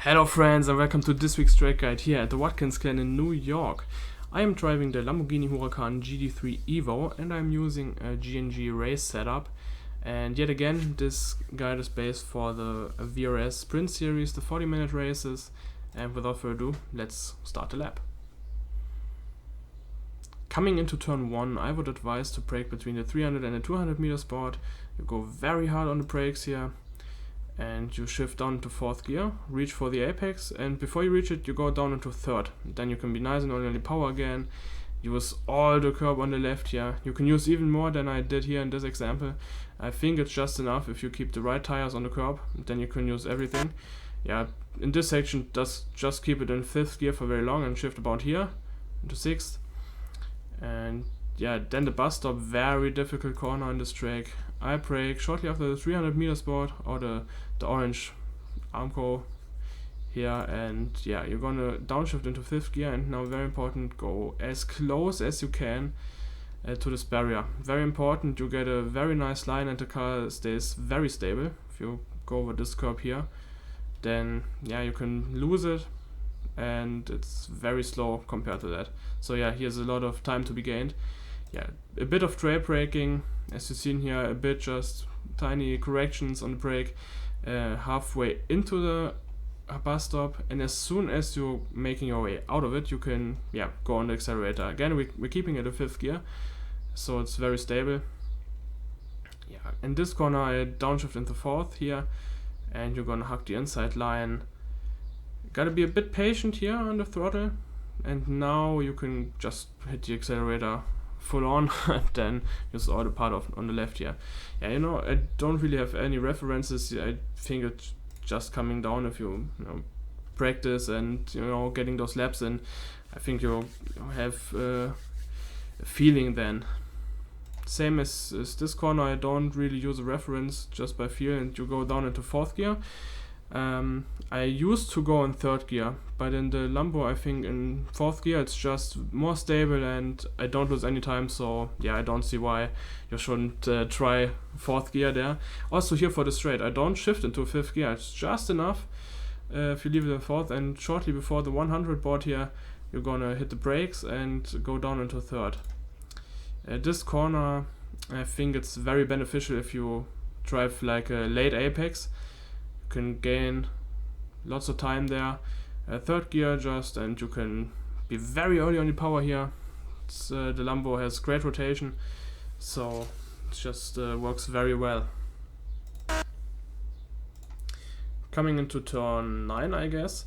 Hello friends and welcome to this week's track guide here at the Watkins Glen in New York. I am driving the Lamborghini Huracan GT3 EVO and I'm using a G&G race setup. And yet again, this guide is based for the VRS Sprint Series, the 40-minute races. And without further ado, let's start the lap. Coming into turn 1, I would advise to brake between the 300 and the 200 meter spot. You go very hard on the brakes here. And you shift down to 4th gear, reach for the apex, and before you reach it, you go down into 3rd. Then you can be nice and only power again. Use all the curb on the left here. You can use even more than I did here in this example. I think it's just enough if you keep the right tires on the curb, then you can use everything. Yeah, in this section, just keep it in 5th gear for very long and shift about here into 6th. And yeah, then the bus stop, very difficult corner on this track. I brake shortly after the 300 meter spot, or the orange Armco here, and yeah, you're gonna downshift into 5th gear, and now very important, go as close as you can to this barrier. Very important, you get a very nice line and the car stays very stable. If you go over this curb here, then yeah, you can lose it, and it's very slow compared to that. So yeah, here's a lot of time to be gained. Yeah, a bit of trail braking, as you've seen here, a bit just tiny corrections on the brake halfway into the bus stop, and as soon as you're making your way out of it, you can go on the accelerator. Again, we're keeping it in 5th gear, so it's very stable. Yeah, in this corner I downshift into 4th here, and you're gonna hug the inside line. Gotta be a bit patient here on the throttle, and now you can just hit the accelerator full on and then use all the part on the left here. Yeah, you know, I don't really have any references. I think it's just coming down if you practice and getting those laps in. I think you have a feeling then. Same as this corner, I don't really use a reference, just by feel, and you go down into 4th gear. I used to go in 3rd gear, but in the Lambo I think in 4th gear it's just more stable and I don't lose any time, so yeah, I don't see why you shouldn't try 4th gear there. Also here for the straight, I don't shift into 5th gear, it's just enough if you leave it in 4th, and shortly before the 100 board here you're gonna hit the brakes and go down into 3rd. This corner, I think it's very beneficial if you drive like a late apex. Can gain lots of time there. 3rd gear just, and you can be very early on the power here. The Lambo has great rotation, so it just works very well. Coming into turn 9, I guess,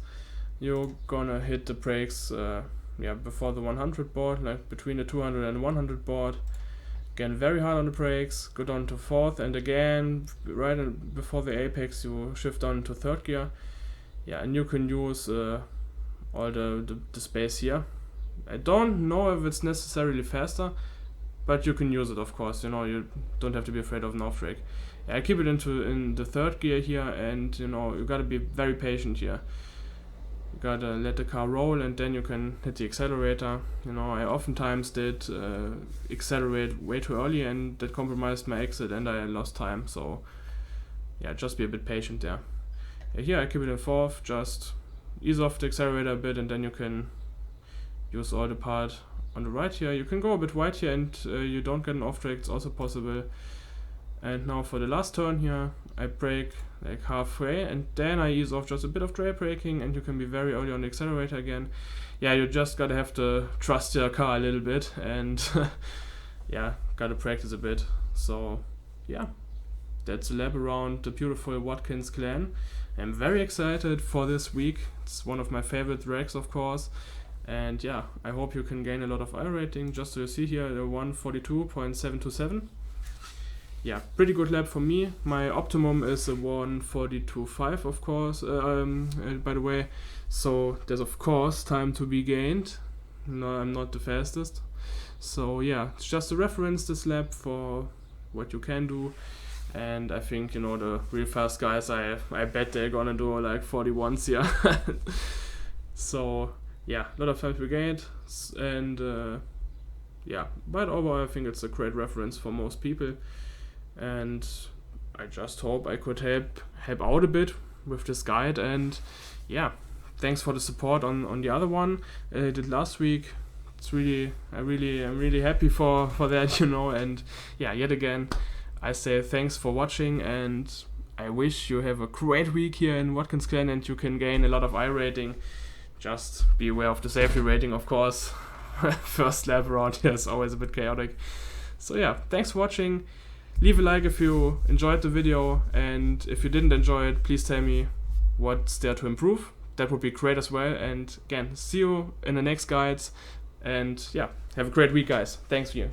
you're gonna hit the brakes before the 100 board, like between the 200 and 100 board. Again, very hard on the brakes, go down to 4th, and again, right before the apex, you shift down to 3rd gear. Yeah, and you can use all the space here. I don't know if it's necessarily faster, but you can use it, of course. You don't have to be afraid of an off brake. Yeah, I keep it in the 3rd gear here, and you gotta be very patient here. You gotta let the car roll, and then you can hit the accelerator. I oftentimes did accelerate way too early, and that compromised my exit and I lost time. So yeah, just be a bit patient there. Here I keep it in 4th, just ease off the accelerator a bit, and then you can use all the part on the right here. You can go a bit wide here and you don't get an off brake, it's also possible. And now for the last turn here, I brake like halfway, and then I ease off, just a bit of trail braking, and you can be very early on the accelerator again. Yeah, you just gotta have to trust your car a little bit, and yeah, gotta practice a bit. So yeah, that's a lap around the beautiful Watkins Glen. I'm very excited for this week. It's one of my favorite tracks, of course. And yeah, I hope you can gain a lot of iRating. Just so you see here, the 142.727. Yeah, pretty good lap for me. My optimum is a 142.5, of course, by the way. So there's of course time to be gained. No, I'm not the fastest. So yeah, it's just a reference, this lap, for what you can do. And I think, the real fast guys, I bet they're gonna do like 41s here. So yeah, a lot of time to be gained. And yeah, but overall I think it's a great reference for most people. And I just hope I could help out a bit with this guide, and yeah, thanks for the support on the other one I did last week. It's really, I'm really happy for that, you know. And yeah, yet again, I say thanks for watching, and I wish you have a great week here in Watkins Glen and you can gain a lot of iRating. Just be aware of the safety rating, of course. First lap around here is always a bit chaotic. So yeah, thanks for watching. Leave a like if you enjoyed the video, and if you didn't enjoy it, please tell me what's there to improve. That would be great as well. And again, see you in the next guides. And yeah, have a great week, guys. Thanks for you.